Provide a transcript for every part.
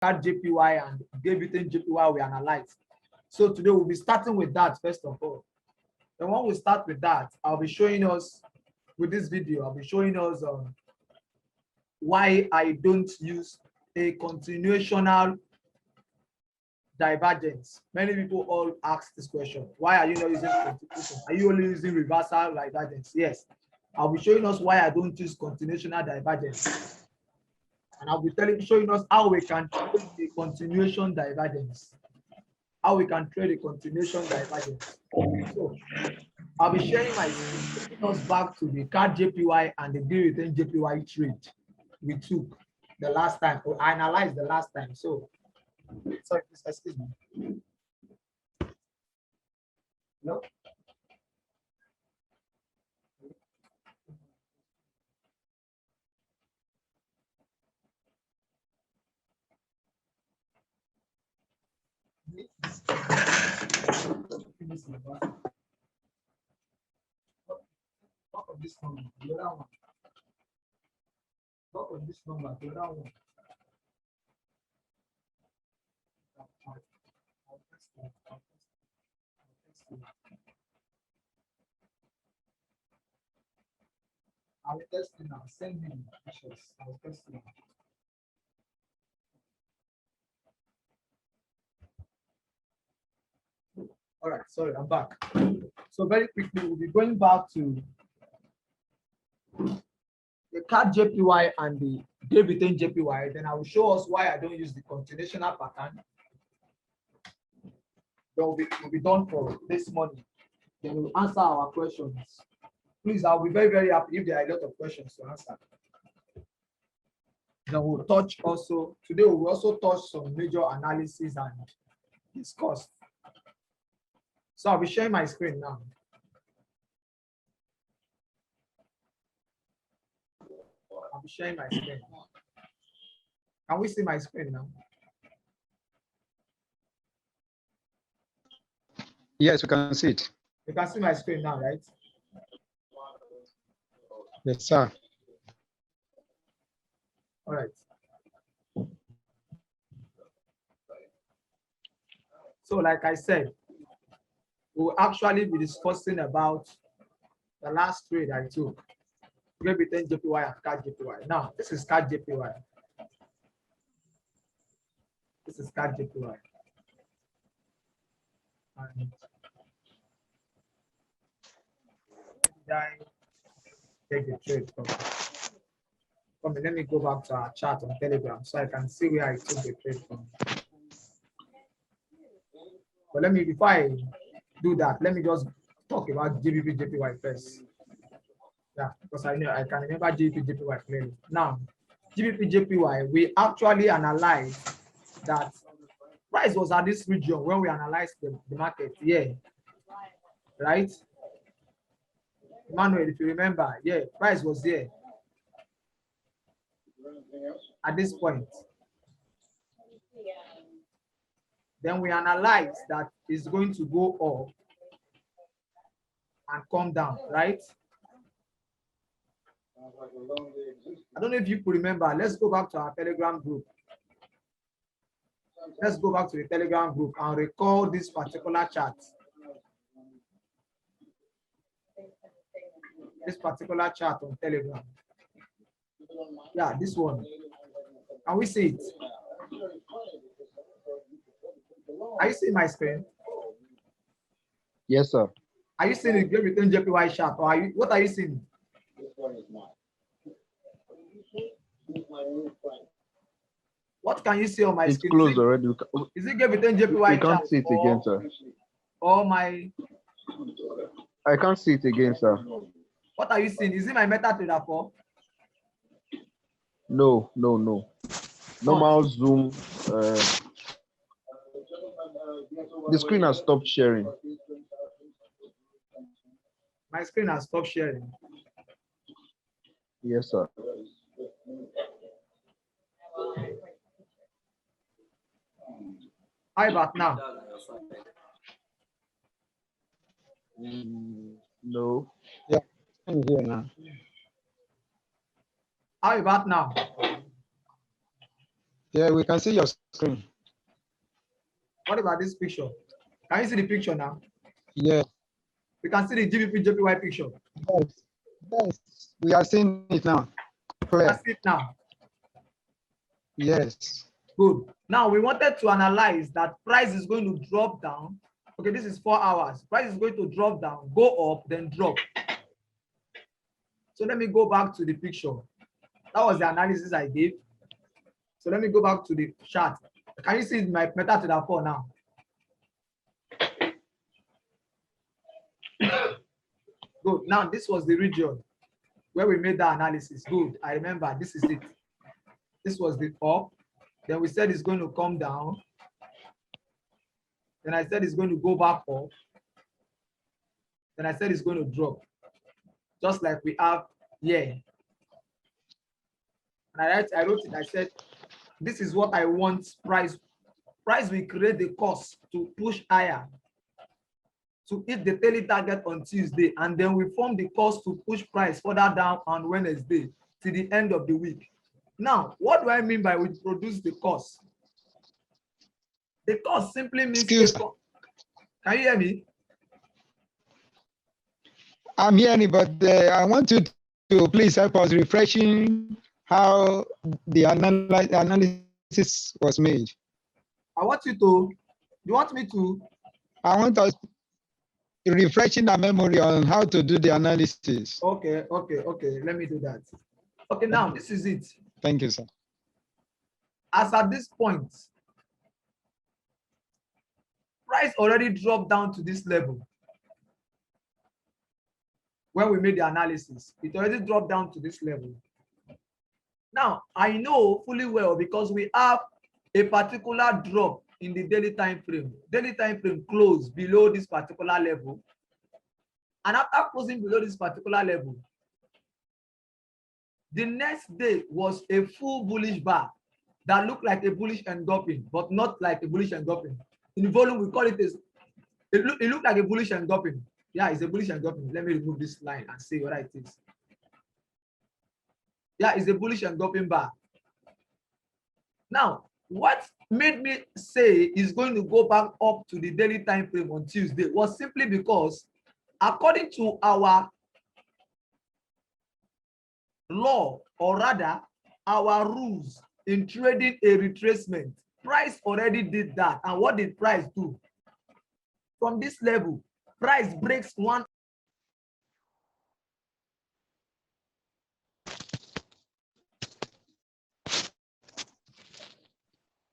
CAD JPY and debiting JPY we analyzed. So today we'll be starting with that first of all. And when we start with that, I'll be showing us with this video, I'll be showing us why I don't use a continuational divergence. Many people all ask this question. Why are you not using continuation? Are you only using reversal divergence? Yes. I'll be showing us why I don't use continuational divergence. And I'll be showing us how we can trade a continuation divergence. How we can trade a continuation divergence. So I'll be sharing my screen, taking us back to the CAD JPY and the deal within JPY trade we took the last time, or I analyzed the last time. So, sorry, excuse me. No. What of this number? The other one. What of this number? The other one. I will test you now. Send me the pictures. I will test you. All right, sorry, I'm back. So very quickly, we'll be going back to the CAD JPY and the debiting JPY. Then I will show us why I don't use the continuational pattern. Then we'll be done for this morning. Then we'll answer our questions. Please, I'll be very, very happy if there are a lot of questions to answer. Then we'll touch also, today we'll also touch some major analysis and discuss. So I'll be sharing my screen now. I'll be sharing my screen. Can we see my screen now? Yes, we can see it. You can see my screen now, right? Yes, sir. All right. So like I said, we'll actually be discussing about the last trade I took. Maybe 10 JPY and CAD JPY. Now, this is CAD JPY. This is CAD JPY. And I take the trade from let me go back to our chat on Telegram so I can see where I took the trade from. But let me, before I do that, let me just talk about GBP JPY first. Yeah, because I know I can remember GBP JPY clearly. Now, GBP JPY, we actually analyzed that price was at this region when we analyzed the market. Yeah, right? Emmanuel, if you remember, yeah, price was there at this point. Then we analyzed that it's going to go up and come down, right? I don't know if you could remember. Let's go back to our Telegram group. Let's go back to the Telegram group and recall this particular chart. This particular chart on Telegram. Yeah, this one. Can we see it? Are you seeing my screen? Yes, sir. Are you seeing the Great Britain JPY chart, or are you, what are you seeing? What can you see on my It's screen? closed already. Is it Great Britain JPY You can't chart? see it again, sir. Or my? I can't see it again, sir. What are you seeing? Is it my MetaTrader 4? No. Normal Zoom. The screen has stopped sharing. My screen has stopped sharing. Yes, sir. How about now? No. Yeah, I'm here now. How about now? Yeah, we can see your screen. What about this picture? Can you see the picture now? Yeah. We can see the GBP JPY picture. Yes. Yes. We are seeing it now. Clear. That's it now. Yes. Good. Now we wanted to analyze that price is going to drop down. Okay, this is 4 hours. Price is going to drop down, go up, then drop. So let me go back to the picture. That was the analysis I did. So let me go back to the chart. Can you see my meta to the 4 now? Good. Now this was the region where we made the analysis. Good. I remember this is it. This was the up. Then we said it's going to come down. Then I said it's going to go back up. Then I said it's going to drop. Just like we have here. And I wrote it, I said, this is what I want price. Price will create the cost to push higher, to hit the daily target on Tuesday, and then we form the cost to push price further down on Wednesday to the end of the week. Now, what do I mean by we produce the cost? The cost simply means. Can you hear me? I'm hearing, but I want you to please help us refreshing how the analysis was made. I want you to. You want me to? I want us refreshing our memory on how to do the analysis. Okay. Let me do that. Okay, now this is it. Thank you, sir. As at this point, price already dropped down to this level. When we made the analysis, it already dropped down to this level. Now, I know fully well because we have a particular drop in the daily time frame. Daily time frame closed below this particular level. And after closing below this particular level, the next day was a full bullish bar that looked like a bullish engulfing, but not like a bullish engulfing. In volume, we call it it looked like a bullish engulfing. Yeah, it's a bullish engulfing. Let me remove this line and see what it is. Yeah, it's a bullish engulfing bar. Now, what made me say is going to go back up to the daily time frame on Tuesday was simply because, according to our law, or rather our rules in trading a retracement, price already did that. And what did price do? From this level, price breaks one.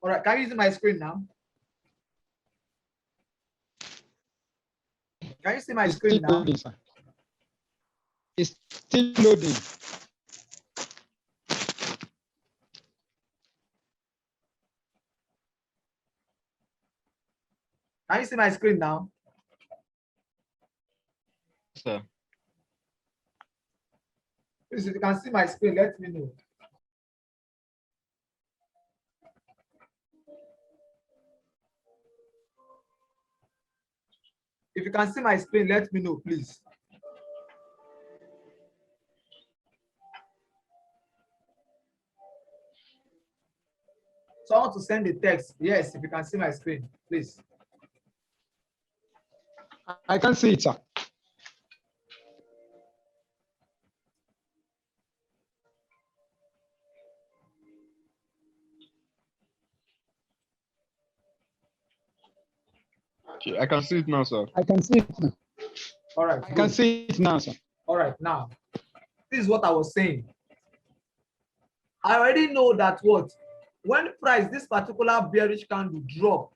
All right, can you see my screen now? Can you see my screen now? Loading, sir. It's still loading. Can you see my screen now? Sir. Please, if you can see my screen, let me know. If you can see my screen, let me know, please. So I want to send the text. Yes, if you can see my screen, please. I can see it, sir. Okay, I can see it now, sir. I can see it now. All right. I can see it now, sir. All right, now, this is what I was saying. I already know that what, when price, this particular bearish candle drop,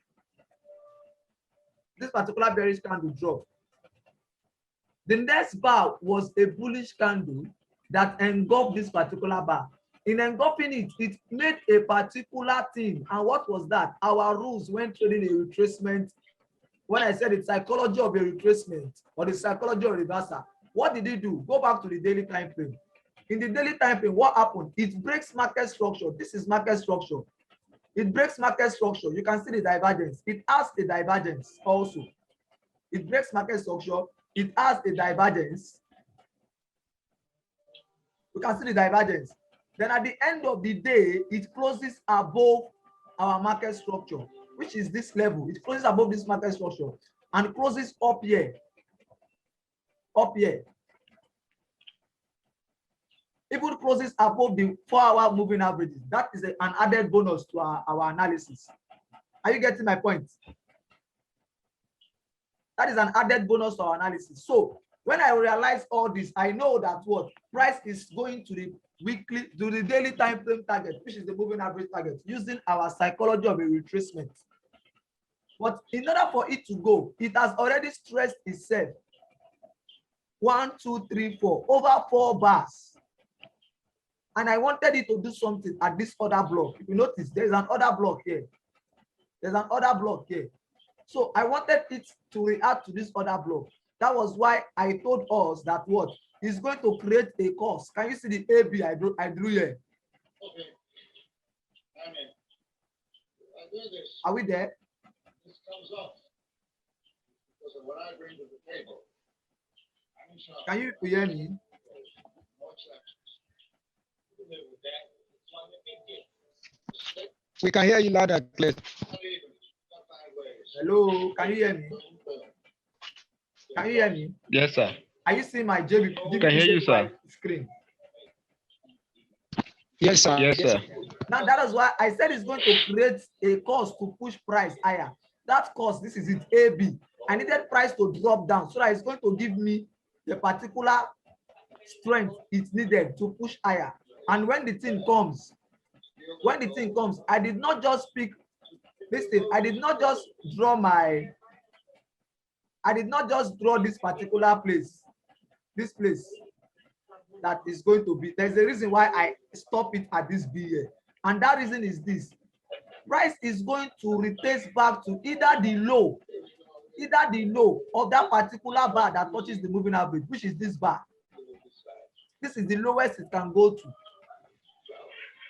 the next bar was a bullish candle that engulfed this particular bar. In engulfing it, it made a particular thing. And what was that? Our rules when trading a retracement. When I said the psychology of a retracement or the psychology of reversal, what did it do? Go back to the daily time frame. In the daily time frame, what happened? It breaks market structure. This is market structure. It breaks market structure. You can see the divergence. It has a divergence also. It breaks market structure. It has a divergence. You can see the divergence. Then at the end of the day, it closes above our market structure, which is this level. It closes above this market structure and closes up here. Up here. Even closes above the 4-hour moving averages. That is an added bonus to our analysis. Are you getting my point? That is an added bonus to our analysis. So when I realize all this, I know that what price is going to the weekly, to the daily time frame target, which is the moving average target, using our psychology of a retracement. But in order for it to go, it has already stressed itself. 1, 2, 3, 4, over 4 bars. And I wanted it to do something at this other block. If you notice, there's an other block here. There's an other block here. So I wanted it to react to this other block. That was why I told us that what is going to create a course. Can you see the AB I drew here? Okay. Are we there? This comes up because of what I bring to the table. Can you hear me? We can hear you loud and clear. Hello, can you hear me? Can you hear me? Yes, sir. Are you seeing my JB? Can hear you, sir. Screen. Yes, sir. Yes, sir. Now that is why I said it's going to create a cost to push price higher. That cost, this is it, AB. I needed price to drop down so that it's going to give me the particular strength it needed to push higher. And when the thing comes, I did not just pick this thing. I did not just draw this particular place, this place that is going to be. There's a reason why I stop it at this B here. And that reason is this. Price is going to retrace back to either the low of that particular bar that touches the moving average, which is this bar. This is the lowest it can go to.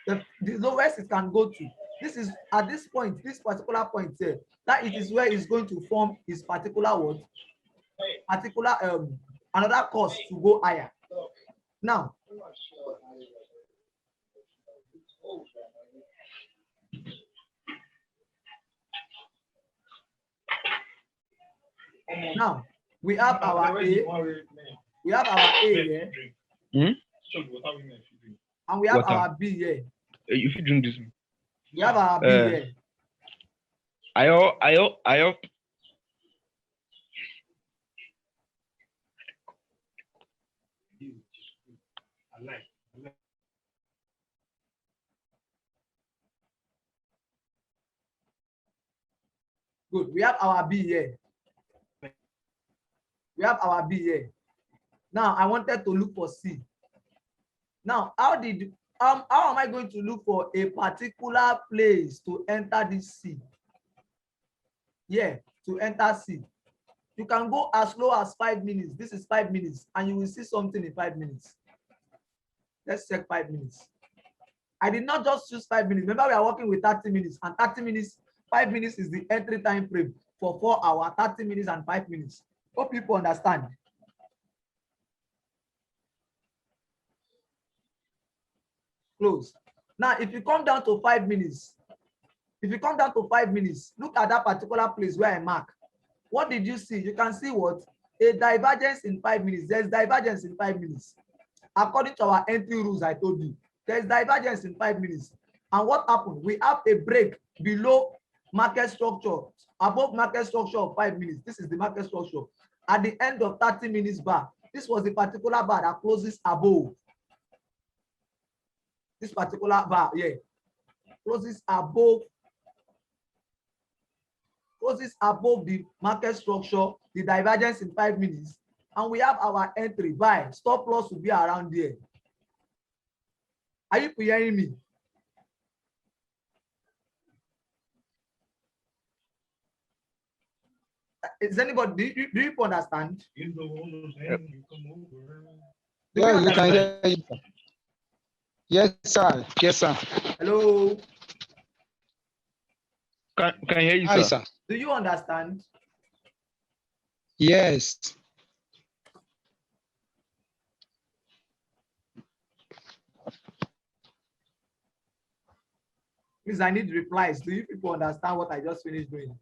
The lowest it can go to. This is at this point, this particular point here, that it is where it's going to form its particular what? Another cost to go higher. Now, we have our A. We have our A here. Hmm? And we have Water. our B here. If you drink this, We have our B here. I Good. We have our B here. We have our B here. Now I wanted to look for C. Now, how am I going to look for a particular place to enter this C? Yeah, to enter C. You can go as low as 5 minutes. This is 5 minutes, and you will see something in 5 minutes. Let's check 5 minutes. I did not just choose 5 minutes. Remember, we are working with 30 minutes, and 30 minutes, 5 minutes is the entry time frame for 4 hours, 30 minutes, and 5 minutes. Hope people understand. Close. Now, if you come down to 5 minutes, look at that particular place where I mark. What did you see? You can see what? A divergence in 5 minutes. There's divergence in 5 minutes. According to our entry rules, I told you, there's divergence in 5 minutes. And what happened? We have a break below market structure, above market structure of 5 minutes. This is the market structure. At the end of 30 minutes bar, this was the particular bar that closes above. This particular bar, yeah, closes above the market structure, the divergence in 5 minutes, and we have our entry buy. Stop loss will be around there. Are you hearing me? Is anybody, do you understand? Yeah, you can hear you. Yes, sir. Yes, sir. Hello. can hear you, Hi, sir. sir. Do you understand? Yes. Please, I need replies. Do you people understand what I just finished doing?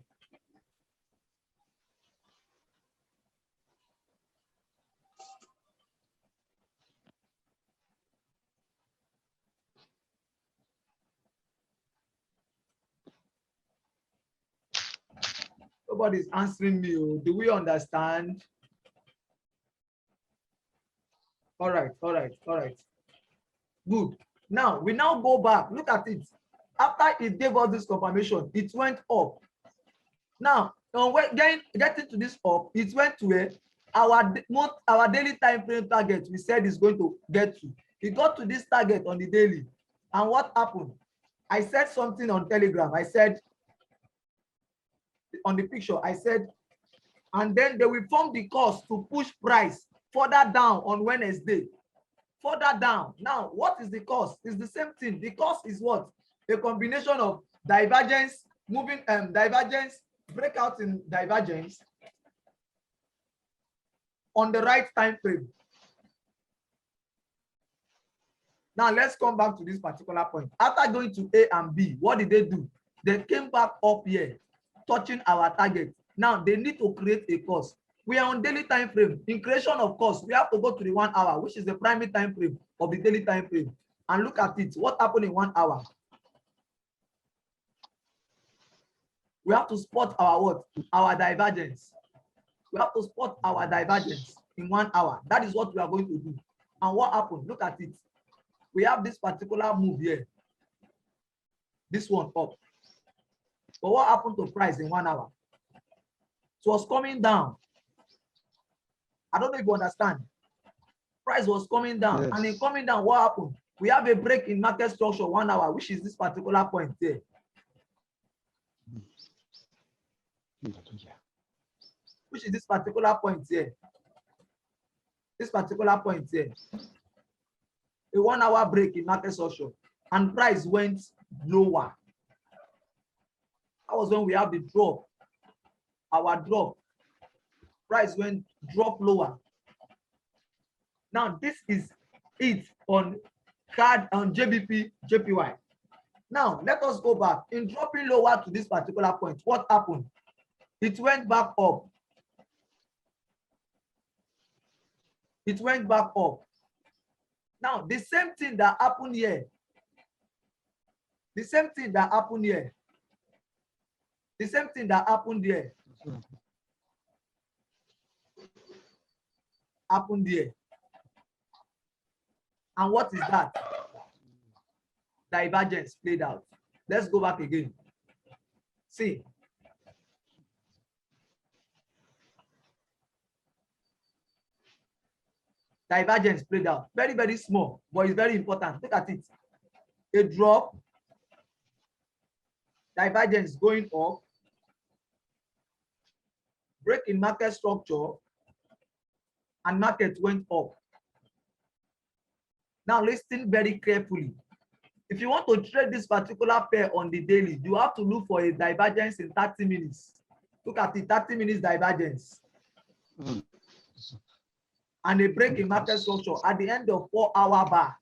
Nobody's answering me. Oh. Do we understand? All right, all right, all right. Good. Now, we now go back. Look at it. After it gave us this confirmation, it went up. Now, getting to this up, it went to where our daily time frame target we said is going to get to. It got to this target on the daily. And what happened? I said something on Telegram. I said, on the picture, I said, and then they will form the course to push price further down on Wednesday. Further down. Now, what is the cost? It's the same thing. The cost is what? A combination of divergence, divergence, breakout in divergence on the right time frame. Now, let's come back to this particular point. After going to A and B, what did they do? They came back up here, touching our target. Now, they need to create a course. We are on daily time frame. In creation of course, we have to go to the 1 hour, which is the primary time frame of the daily time frame, and look at it. What happened in 1 hour? We have to spot our what? Our divergence. We have to spot our divergence in 1 hour. That is what we are going to do. And what happened? Look at it. We have this particular move here. This one up. But what happened to price in 1 hour? It was coming down. I don't know if you understand. Price was coming down. Yes. And in coming down, what happened? We have a break in market structure 1 hour, which is this particular point there. Which is this particular point here. This particular point here. A 1 hour break in market structure. And price went lower. That was when we have the drop. Our drop. Price went drop lower. Now, this is it on card on JBP, JPY. Now, let us go back. In dropping lower to this particular point, what happened? It went back up. It went back up. Now, the same thing that happened here. The same thing that happened here. The same thing that happened here. Happened here. And what is that? Divergence played out. Let's go back again. See. Divergence played out. Very, very small, but it's very important. Look at it. A drop. Divergence going up. Break in market structure. And market went up. Now listen very carefully. If you want to trade this particular pair on the daily, you have to look for a divergence in 30 minutes. Look at the 30 minutes divergence. And a break in market structure at the end of 4 hour bar.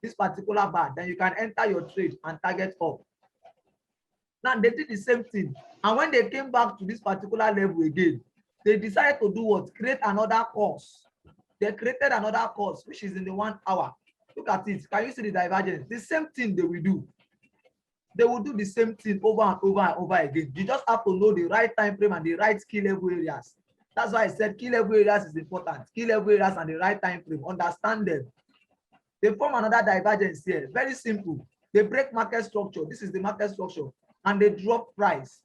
This particular bar, then you can enter your trade and target up. Now they did the same thing. And when they came back to this particular level again, they decided to do what? Create another course. They created another course, which is in the 1 hour. Look at it. Can you see the divergence? The same thing they will do. They will do the same thing over and over and over again. You just have to know the right time frame and the right key level areas. That's why I said key level areas is important. Key level areas and the right time frame. Understand them. They form another divergence here. Very simple. They break market structure. This is the market structure. And they drop price.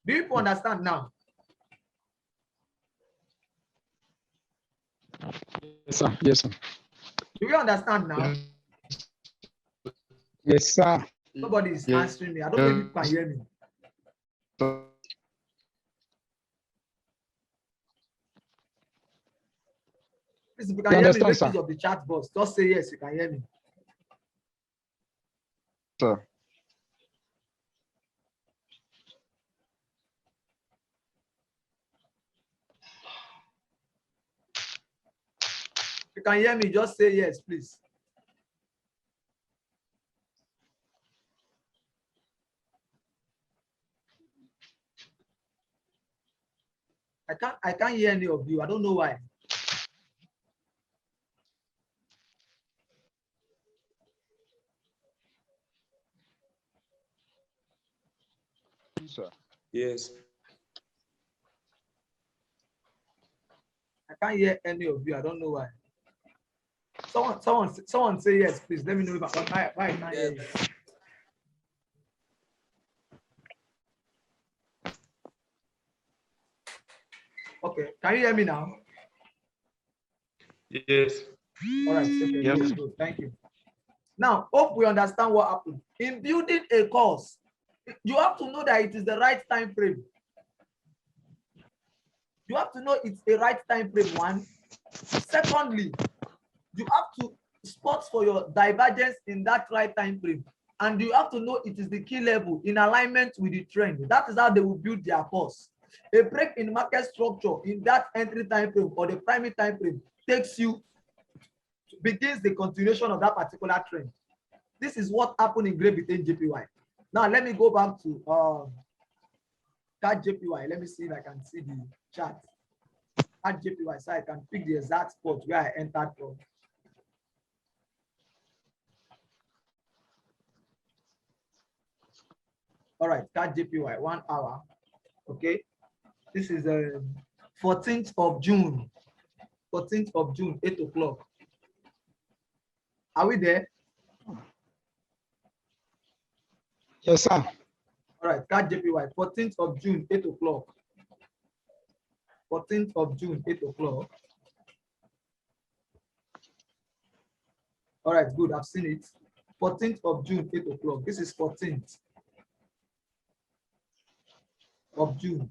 Do you understand now? Yes, sir. Yes, sir. Do you understand now? Yes, sir. Nobody is answering me. I don't know if you can hear me. Please, if you can hear me, make use of the chat box. Just say yes, you can hear me. Sir. you can hear me, just say yes, please. I can't hear any of you. I don't know why. Sir. Yes. I can't hear any of you. I don't know why. Someone say yes, please. Let me know why I can't hear you. Okay, can you hear me now? Yes. All right, okay, Yes. good. Thank you. Now, hope we understand what happened. In building a course, you have to know that it is the right time frame. You have to know it's a right time frame, one. Secondly, you have to spot for your divergence in that right time frame. And you have to know it is the key level in alignment with the trend. That is how they will build their course. A break in market structure in that entry time frame or the primary time frame begins the continuation of that particular trend. This is what happened in Great Britain JPY. Now let me go back to that JPY. Let me see if I can see the chart. At JPY, so I can pick the exact spot where I entered from. All right, that JPY, 1 hour. Okay, this is 14th of June. 14th of June, 8 o'clock. Are we there? Yes, sir. All right, that JPY, 14th of June, 8 o'clock. 14th of June, 8 o'clock. All right, good, I've seen it. 14th of June, 8 o'clock. This is 14th of June.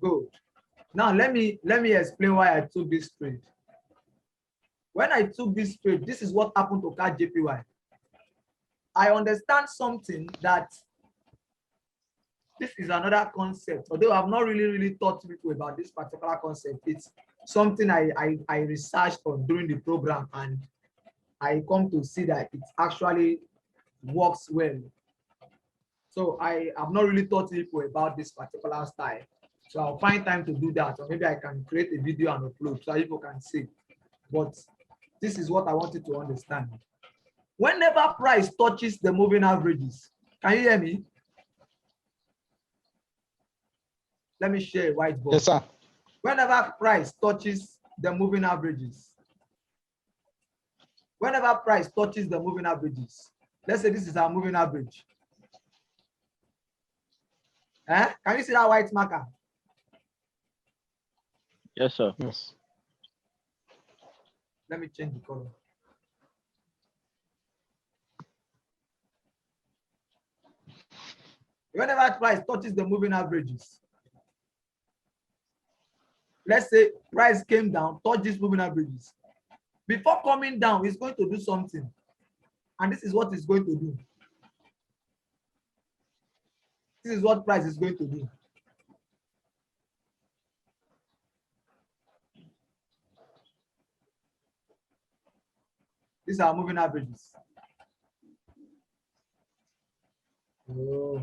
Good. Now let me explain why I took this trade. When I took this trade, this is what happened to CAD JPY. I understand something that this is another concept, although I've not really taught people about this particular concept. It's something I researched on during the program, and I come to see that it actually works well. So I have not really taught people about this particular style. So I'll find time to do that, or maybe I can create a video and upload so people can see. But this is what I wanted to understand. Whenever price touches the moving averages, can you hear me? Let me share a whiteboard. Yes, sir. Whenever price touches the moving averages, whenever price touches the moving averages, let's say this is our moving average. Can you see that white marker? Yes, sir. Yes. Let me change the color. Whenever price touches the moving averages, let's say price came down, touch these moving averages. Before coming down, it's going to do something. And this is what it's going to do. This is what price is going to do. These are moving averages. Oh.